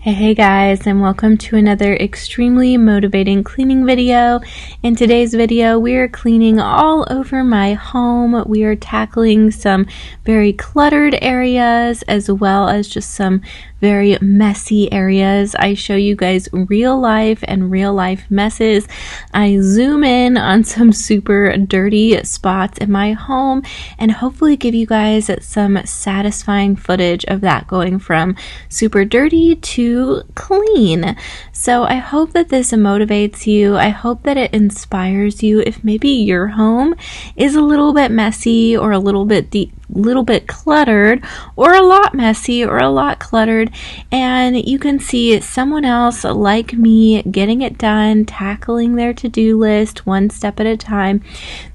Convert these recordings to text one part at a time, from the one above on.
Hey guys, and welcome to another extremely motivating cleaning video. In today's video, we are cleaning all over my home. We are tackling some very cluttered areas as well as just some very messy areas. I show you guys real life and real life messes. I zoom in on some super dirty spots in my home and hopefully give you guys some satisfying footage of that going from super dirty to clean. So I hope that this motivates you. I hope that it inspires you if maybe your home is a little bit messy or a little bit cluttered, or a lot messy or a lot cluttered, and you can see someone else like me getting it done, tackling their to-do list one step at a time.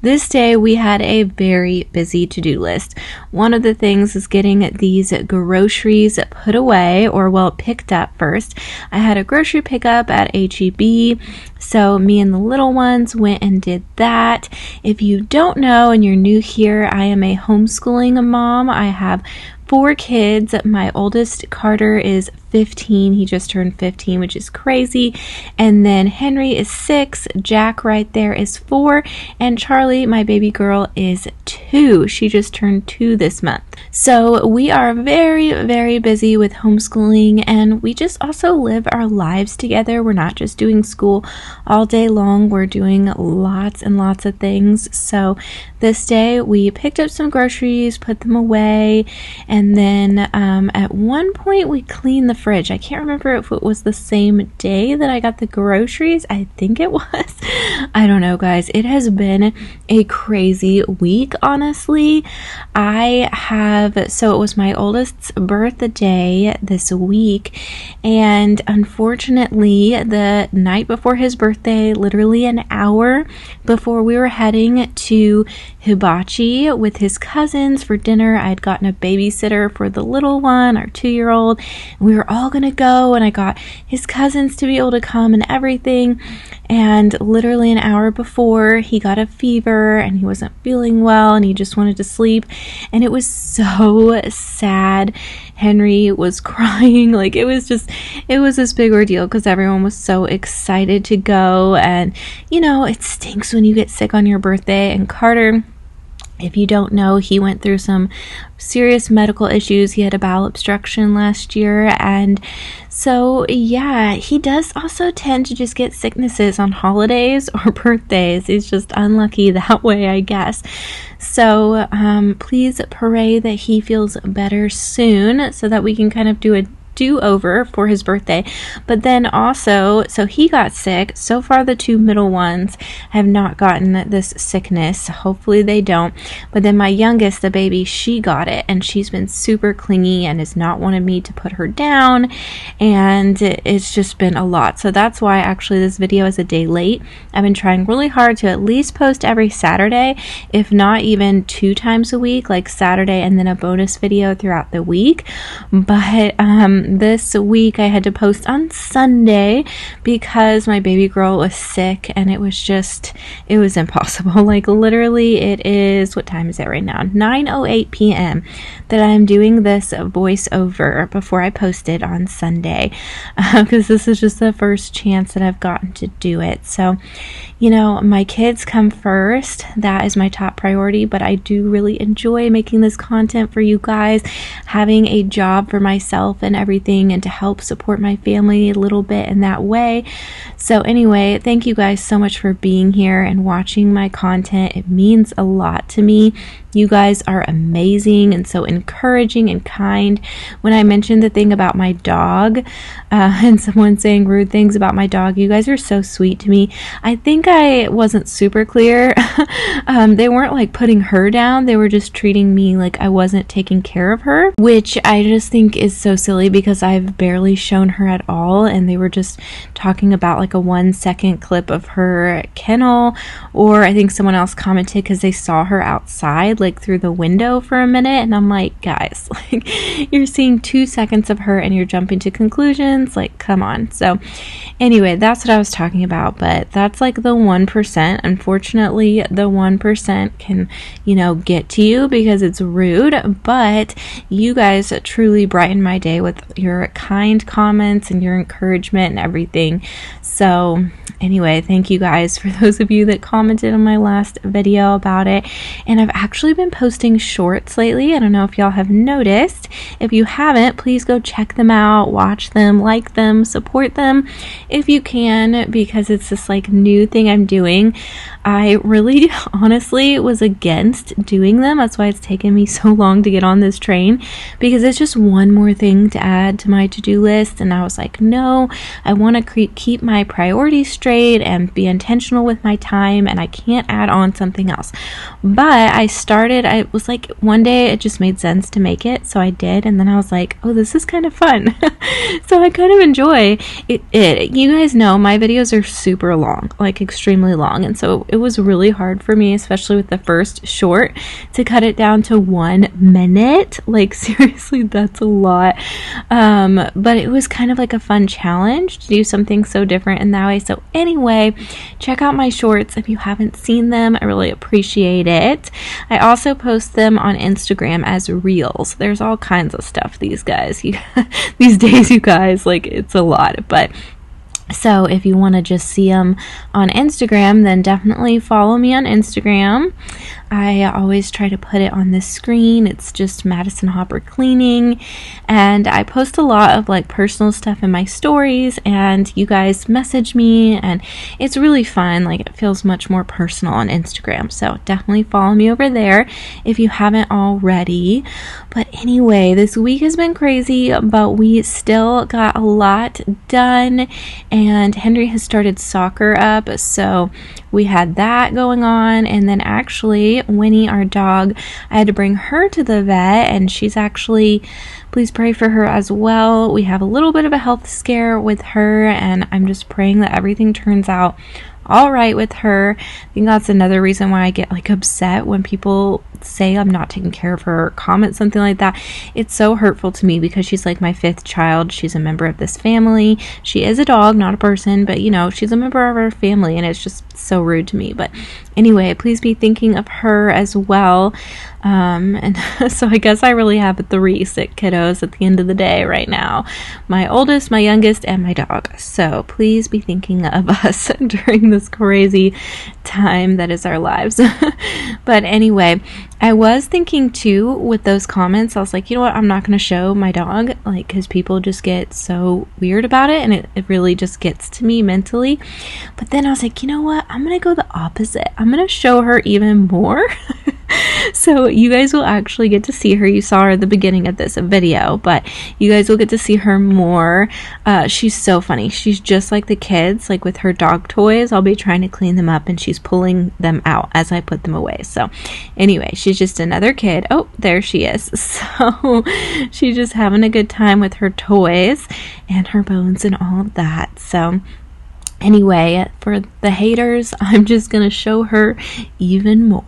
This day we had a very busy to-do list. One of the things is getting these groceries put away, or well, picked up first. I had a grocery pickup at HEB, so me and the little ones went and did that. If you don't know and you're new here, I am a homeschooling mom. I have 4 kids. My oldest, Carter, is 15. He just turned 15, which is crazy. And then Henry is 6. Jack right there is 4. And Charlie, my baby girl, is 2. She just turned 2 this month. So we are very, very busy with homeschooling, and we just also live our lives together. We're not just doing school all day long. We're doing lots and lots of things. So this day we picked up some groceries, put them away, and then at one point we cleaned the fridge. I can't remember if it was the same day that I got the groceries. I think it was. I don't know, guys. It has been a crazy week, honestly. So it was my oldest's birthday this week, and unfortunately the night before his birthday, literally an hour before we were heading to Hibachi with his cousins for dinner, I had gotten a babysitter for the little one, our 2-year-old, and we were all gonna go, and I got his cousins to be able to come and everything. And literally an hour before, he got a fever and he wasn't feeling well and he just wanted to sleep, and it was so sad. Henry was crying. Like, it was this big ordeal because everyone was so excited to go. And you know, it stinks when you get sick on your birthday. And Carter, if you don't know, he went through some serious medical issues. He had a bowel obstruction last year, and so yeah, he does also tend to just get sicknesses on holidays or birthdays. He's just unlucky that way, I guess. So please pray that he feels better soon so that we can kind of do a do-over for his birthday. But then also, so he got sick. So far the 2 middle ones have not gotten this sickness. Hopefully they don't. But then my youngest, the baby, she got it, and she's been super clingy and has not wanted me to put her down, and it's just been a lot. So that's why actually this video is a day late. I've been trying really hard to at least post every Saturday, if not even 2 times a week, like Saturday and then a bonus video throughout the week. But this week I had to post on Sunday because my baby girl was sick, and it was impossible. Like, literally, it is, what time is it right now? 9:08 p.m. that I'm doing this voiceover before I post it on Sunday, because this is just the first chance that I've gotten to do it. So, you know, my kids come first. That is my top priority, but I do really enjoy making this content for you guys, having a job for myself and everything, and to help support my family a little bit in that way. So anyway, thank you guys so much for being here and watching my content. It means a lot to me. You guys are amazing and so encouraging and kind. When I mentioned the thing about my dog and someone saying rude things about my dog, you guys are so sweet to me. I think I wasn't super clear. They weren't like putting her down. They were just treating me like I wasn't taking care of her, which I just think is so silly because I've barely shown her at all. And they were just talking about like a 1-second clip of her kennel, or I think someone else commented because they saw her outside, like through the window for a minute, and I'm like, guys, like, you're seeing 2 seconds of her and you're jumping to conclusions, like, come on. So anyway, that's what I was talking about. But that's like the 1%. Unfortunately, the 1% can, you know, get to you because it's rude, but you guys truly brighten my day with your kind comments and your encouragement and everything. So anyway, thank you guys for those of you that commented on my last video about it. And I've actually been posting shorts lately. I don't know if y'all have noticed. If you haven't, please go check them out, watch them, like them, support them if you can, because it's this like new thing I'm doing. I really honestly was against doing them. That's why it's taken me so long to get on this train, because it's just one more thing to add to my to-do list. And I was like, no, I want to keep my priorities straight and be intentional with my time, and I can't add on something else. But I was like, one day it just made sense to make it, so I did. And then I was like, oh, this is kind of fun. So I kind of enjoy it. You guys know my videos are super long, like extremely long, and so it was really hard for me, especially with the first short, to cut it down to 1 minute. Like seriously, that's a lot. But it was kind of like a fun challenge to do something so different in that way. So anyway, check out my shorts if you haven't seen them. I really appreciate it. I also post them on Instagram as reels. There's all kinds of stuff these days, you guys, like it's a lot. But so if you want to just see them on Instagram, then definitely follow me on Instagram. I always try to put it on the screen. It's just Madison Hopper Cleaning. And I post a lot of like personal stuff in my stories, and you guys message me, and it's really fun. Like it feels much more personal on Instagram. So definitely follow me over there if you haven't already. But anyway, this week has been crazy, but we still got a lot done. And Henry has started soccer up, so we had that going on. And then actually Winnie, our dog, I had to bring her to the vet, and she's actually, please pray for her as well. We have a little bit of a health scare with her, and I'm just praying that everything turns out all right with her. I think that's another reason why I get like upset when people say I'm not taking care of her or comment something like that. It's so hurtful to me, because she's like my 5th child. She's a member of this family. She is a dog, not a person, but you know, she's a member of our family, and it's just so rude to me. But anyway, please be thinking of her as well. And so I guess I really have 3 sick kiddos at the end of the day right now. My oldest, my youngest, and my dog. So please be thinking of us during this crazy time that is our lives. But anyway, I was thinking too with those comments, I was like, you know what, I'm not going to show my dog, like, because people just get so weird about it, and it really just gets to me mentally. But then I was like, you know what, I'm going to go the opposite. I'm going to show her even more. So you guys will actually get to see her. You saw her at the beginning of this video, but you guys will get to see her more. She's so funny. She's just like the kids, like with her dog toys. I'll be trying to clean them up, and she's pulling them out as I put them away. So anyway, she's just another kid. Oh, there she is. So she's just having a good time with her toys and her bones and all of that. So anyway, for the haters, I'm just going to show her even more.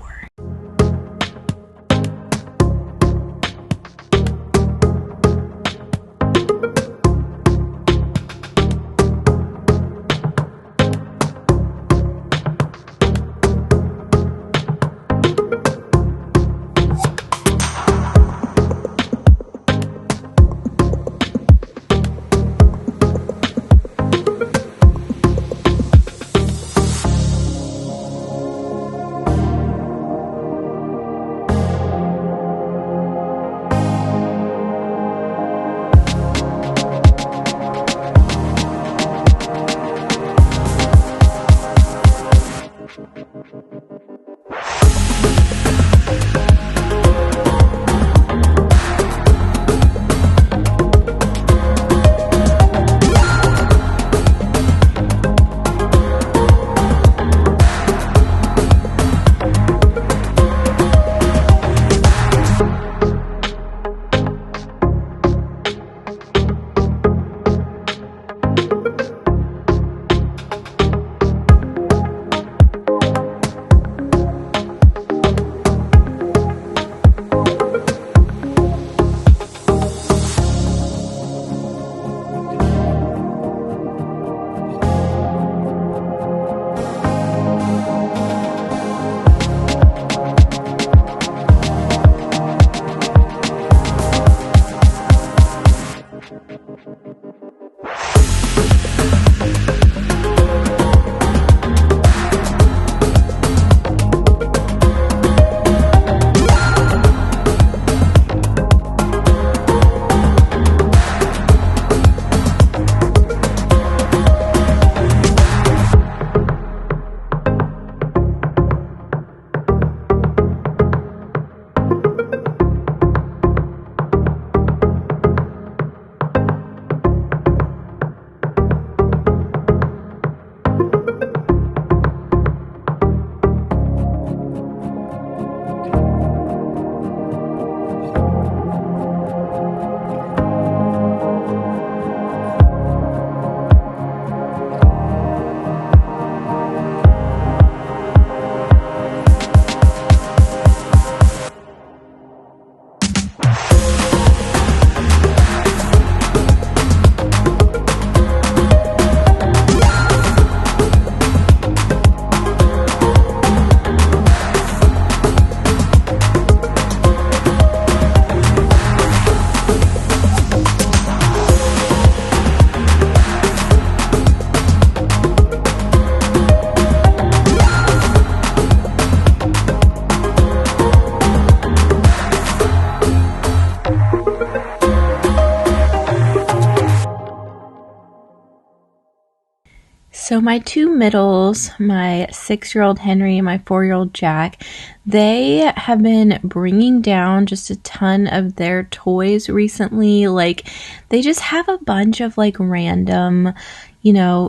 So my two middles, my 6-year-old Henry and my 4-year-old Jack, they have been bringing down just a ton of their toys recently. Like, they just have a bunch of like random,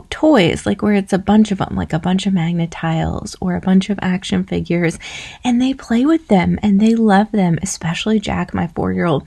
toys, like where it's a bunch of them, like a bunch of magnet tiles or a bunch of action figures, and they play with them and they love them, especially Jack, my 4-year-old.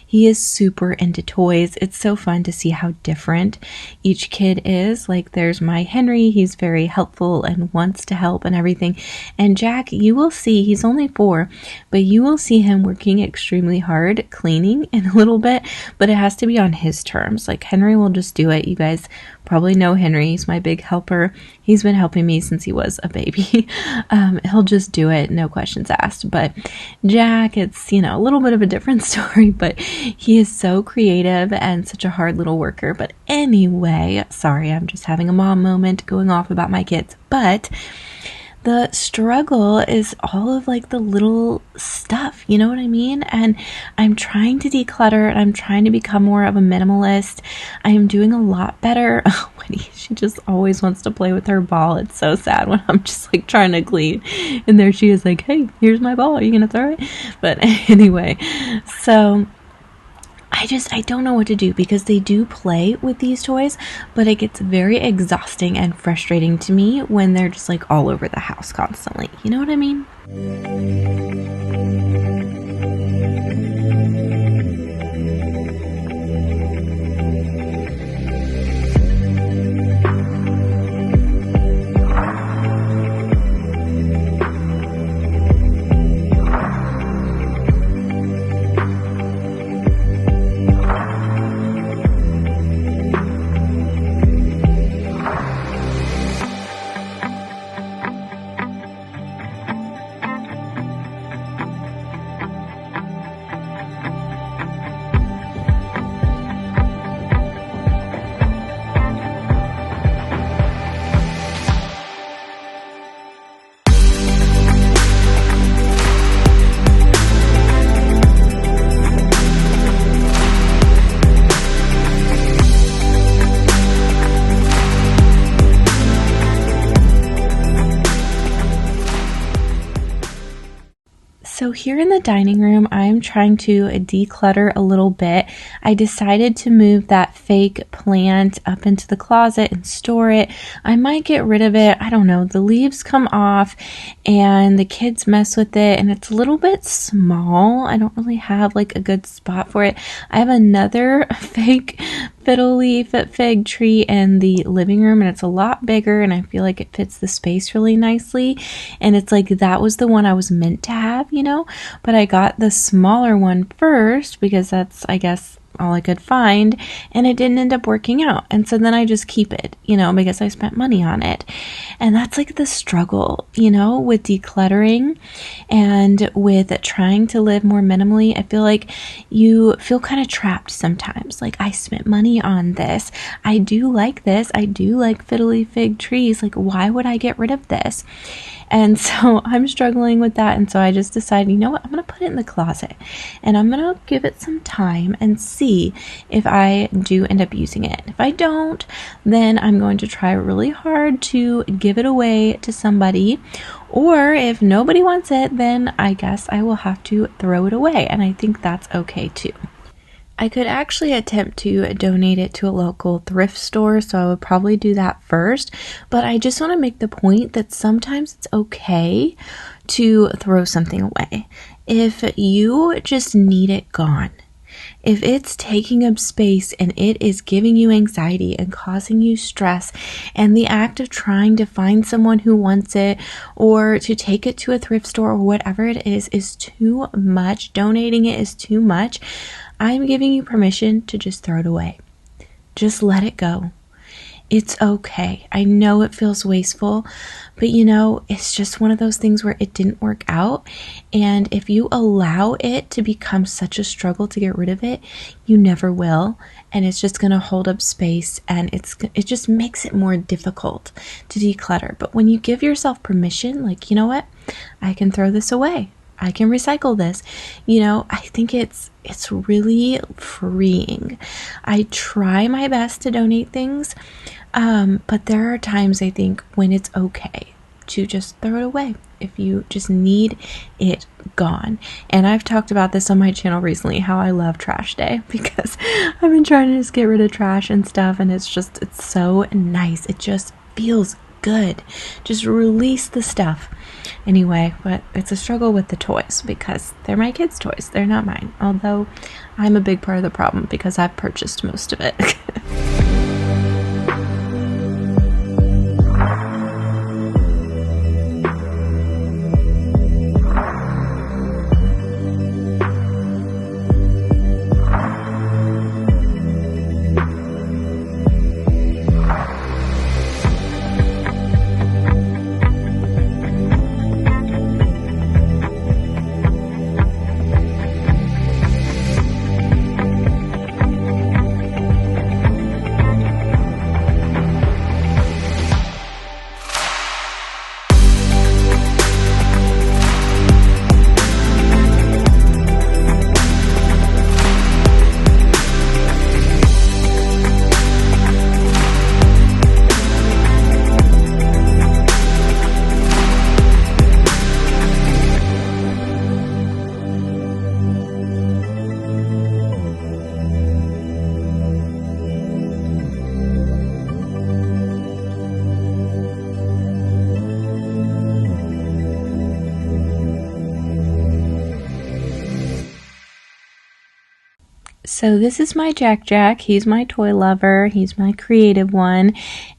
He is super into toys. It's so fun to see how different each kid is. Like, there's my Henry, he's very helpful and wants to help and everything. And Jack, you will see, he's only 4, but you will see him working extremely hard, cleaning in a little bit, but it has to be on his terms. Like, Henry will just do it. You guys probably know Henry. He's my big helper. He's been helping me since he was a baby. He'll just do it, no questions asked. But Jack, it's, a little bit of a different story, but he is so creative and such a hard little worker. But anyway, sorry, I'm just having a mom moment going off about my kids. But the struggle is all of like the little stuff, you know what I mean? And I'm trying to declutter and I'm trying to become more of a minimalist. I am doing a lot better. Winnie, she just always wants to play with her ball. It's so sad when I'm just like trying to clean. And there she is like, hey, here's my ball. Are you going to throw it? But anyway, so I don't know what to do because they do play with these toys, but it gets very exhausting and frustrating to me when they're just like all over the house constantly. You know what I mean? So here in the dining room, I'm trying to declutter a little bit. I decided to move that fake plant up into the closet and store it. I might get rid of it. I don't know. The leaves come off and the kids mess with it and it's a little bit small. I don't really have like a good spot for it. I have another fake fiddle leaf fig tree in the living room and it's a lot bigger and I feel like it fits the space really nicely. And it's like that was the one I was meant to have, but I got the smaller one first because that's, I guess, all I could find, and it didn't end up working out. And so then I just keep it, because I spent money on it. And that's like the struggle, with decluttering and with trying to live more minimally. I feel like you feel kind of trapped sometimes. Like, I spent money on this. I do like this. I do like fiddly fig trees. Like, why would I get rid of this? And so I'm struggling with that. And so I just decided, you know what, I'm going to put it in the closet and I'm going to give it some time and see if I do end up using it. If I don't, then I'm going to try really hard to give it away to somebody. Or if nobody wants it, then I guess I will have to throw it away. And I think that's okay too. I could actually attempt to donate it to a local thrift store, so I would probably do that first. But I just want to make the point that sometimes it's okay to throw something away. If you just need it gone, if it's taking up space and it is giving you anxiety and causing you stress, and the act of trying to find someone who wants it or to take it to a thrift store or whatever it is too much, donating it is too much, I'm giving you permission to just throw it away. Just let it go. It's okay. I know it feels wasteful, but it's just one of those things where it didn't work out. And if you allow it to become such a struggle to get rid of it, you never will. And it's just going to hold up space and it just makes it more difficult to declutter. But when you give yourself permission, like, I can throw this away. I can recycle this. I think it's it's really freeing. I try my best to donate things, but there are times I think when it's okay to just throw it away if you just need it gone. And I've talked about this on my channel recently, how I love trash day, because I've been trying to just get rid of trash and stuff, and it's so nice. It just feels good. Just release the stuff. Anyway, but it's a struggle with the toys because they're my kids' toys. They're not mine. Although I'm a big part of the problem because I've purchased most of it. So this is my Jack. He's my toy lover. He's my creative one.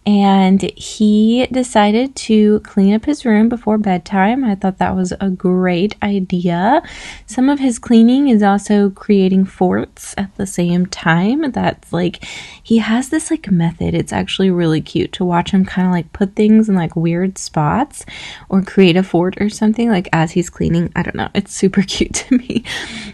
And he decided to clean up his room before bedtime. I thought that was a great idea. Some of his cleaning is also creating forts at the same time. That's like, he has this like method. It's actually really cute to watch him kind of like put things in like weird spots or create a fort or something like as he's cleaning. I don't know. It's super cute to me.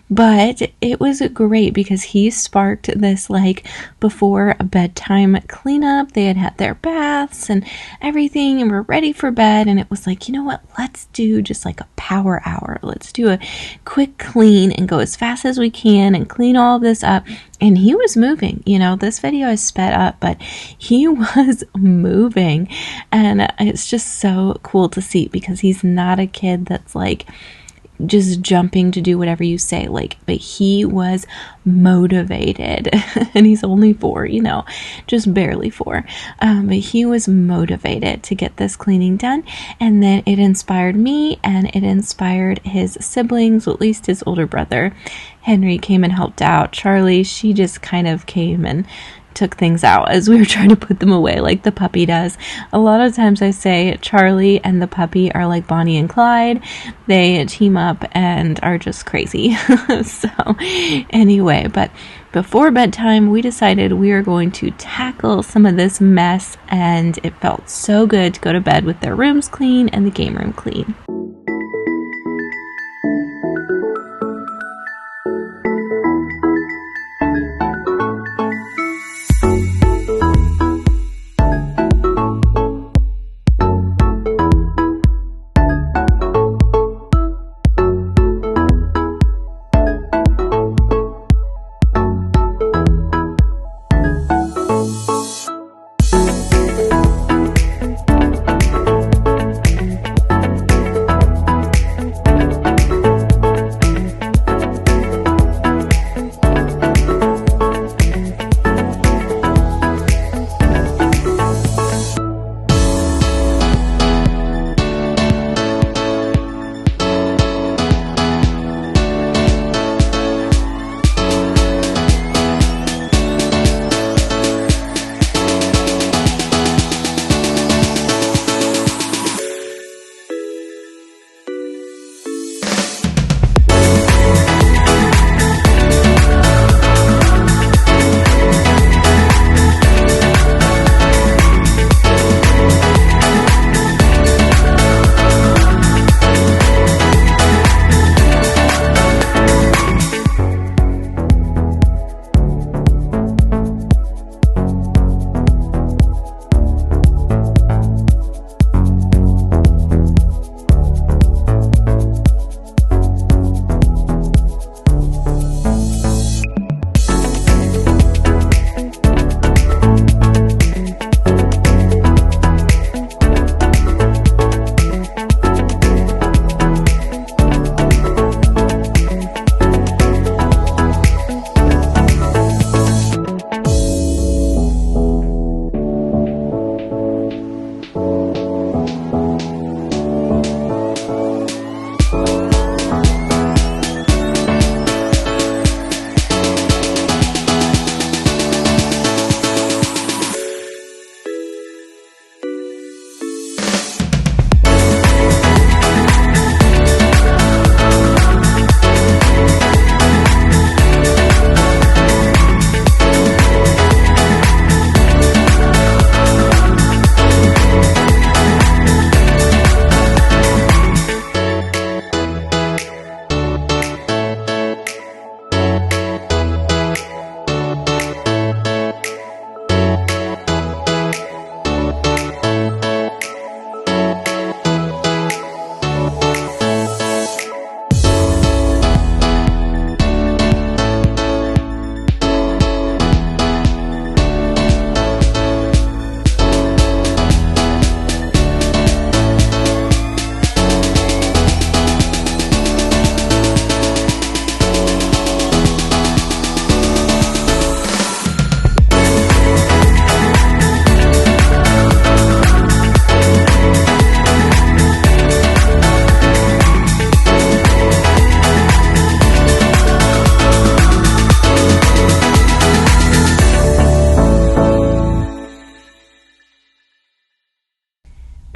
But it was great because he sparked this like before bedtime cleanup. They had their baths and everything and we're ready for bed, and it was like, you know what, let's do just like a power hour. Let's do a quick clean and go as fast as we can and clean all of this up. And he was moving. This video is sped up, but he was moving, and it's just so cool to see because he's not a kid that's like just jumping to do whatever you say, but he was motivated. And he's only 4, just barely 4, but he was motivated to get this cleaning done. And then it inspired me, and it inspired his siblings, at least his older brother Henry came and helped out. Charlie, she just kind of came and took things out as we were trying to put them away like the puppy does. A lot of times I say Charlie and the puppy are like Bonnie and Clyde. They team up and are just crazy. So anyway, but before bedtime we decided we are going to tackle some of this mess, and it felt so good to go to bed with their rooms clean and the game room clean.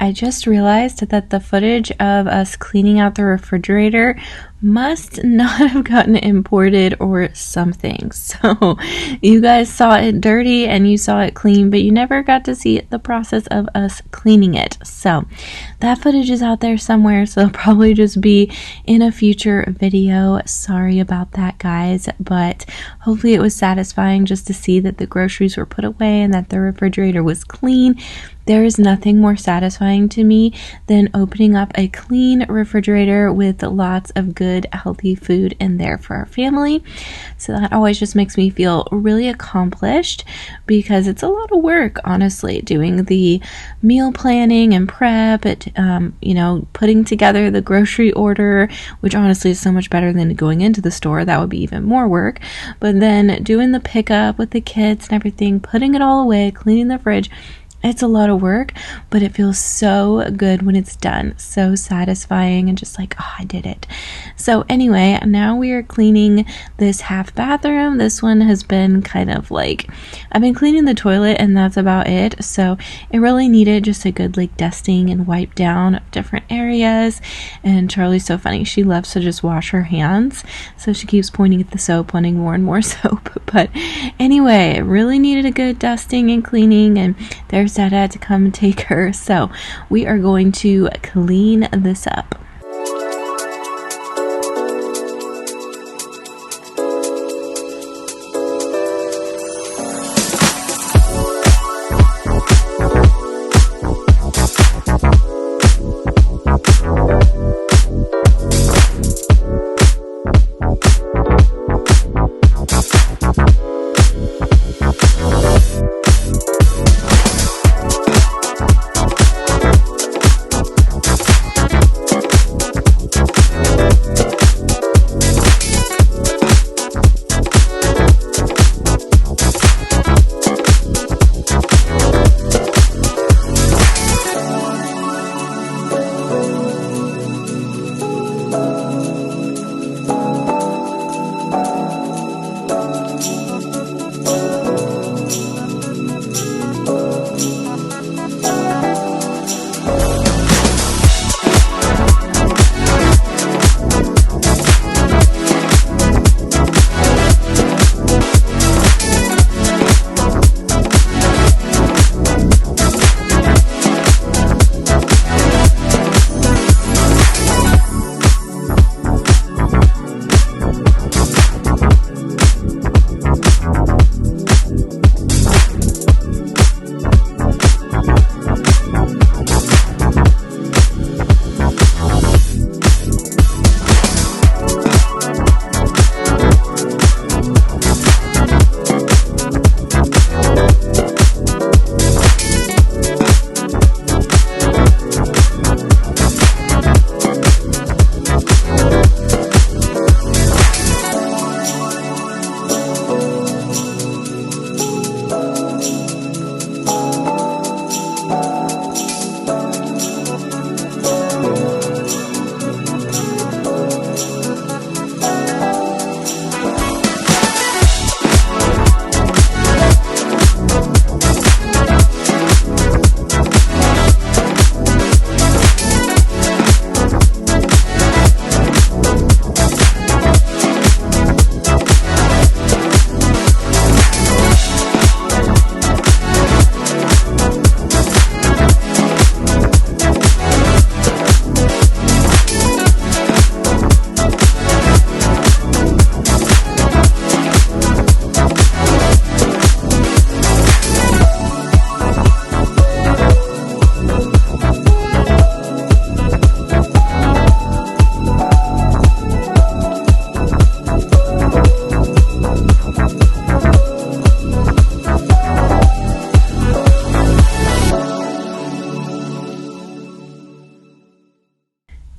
I just realized that the footage of us cleaning out the refrigerator must not have gotten imported or something. So you guys saw it dirty and you saw it clean, but you never got to see the process of us cleaning it. So that footage is out there somewhere, so it'll probably just be in a future video. Sorry about that, guys, but hopefully it was satisfying just to see that the groceries were put away and that the refrigerator was clean. There is nothing more satisfying to me than opening up a clean refrigerator with lots of good, healthy food in there for our family. So that always just makes me feel really accomplished, because it's a lot of work, honestly, doing the meal planning and prep, putting together the grocery order, which honestly is so much better than going into the store. That would be even more work. But then doing the pickup with the kids and everything, putting it all away, cleaning the fridge. It's a lot of work, but it feels so good when it's done. So satisfying and just like, oh, I did it. So anyway, now we are cleaning this half bathroom. This one has been kind of like, I've been cleaning the toilet and that's about it. So it really needed just a good like dusting and wipe down of different areas. And Charlie's so funny. She loves to just wash her hands. So she keeps pointing at the soap, wanting more and more soap. But anyway, it really needed a good dusting and cleaning, and there's Dada to come and take her. So we are going to clean this up.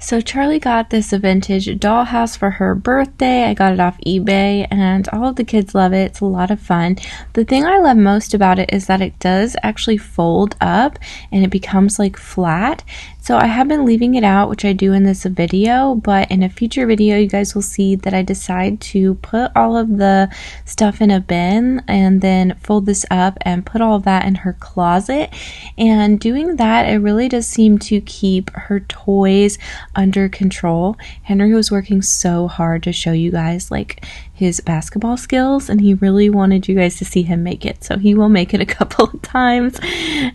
So Charlie got this vintage dollhouse for her birthday. I got it off eBay and all of the kids love it. It's a lot of fun. The thing I love most about it is that it does actually fold up and it becomes like flat. So I have been leaving it out, which I do in this video, but in a future video you guys will see that I decide to put all of the stuff in a bin and then fold this up and put all of that in her closet. And doing that, it really does seem to keep her toys under control. Henry was working so hard to show you guys like his basketball skills, and he really wanted you guys to see him make it, so he will make it a couple of times,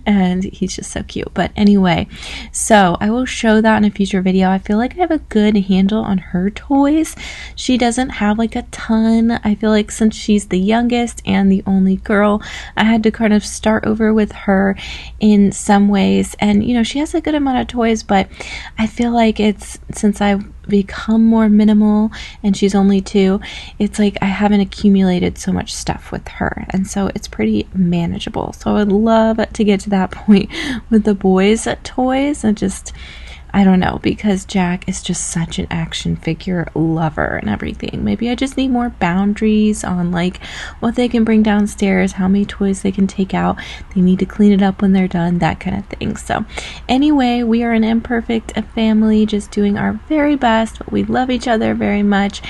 and he's just so cute. But anyway, so I will show that in a future video. I feel like I have a good handle on her toys. She doesn't have like a ton. I feel like since she's the youngest and the only girl, I had to kind of start over with her in some ways, and you know, she has a good amount of toys, but I feel like it's, since I've become more minimal and she's only 2, it's like I haven't accumulated so much stuff with her, and so it's pretty manageable. So I would love to get to that point with the boys' toys, and just, I don't know, because Jack is just such an action figure lover and everything. Maybe I just need more boundaries on like what they can bring downstairs, how many toys they can take out, they need to clean it up when they're done, that kind of thing. So anyway, we are an imperfect family, just doing our very best, but we love each other very much.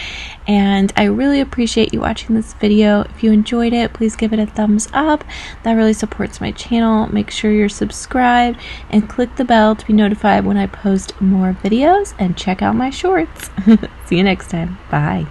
And I really appreciate you watching this video. If you enjoyed it, please give it a thumbs up. That really supports my channel. Make sure you're subscribed and click the bell to be notified when I post more videos, and check out my shorts. See you next time. Bye.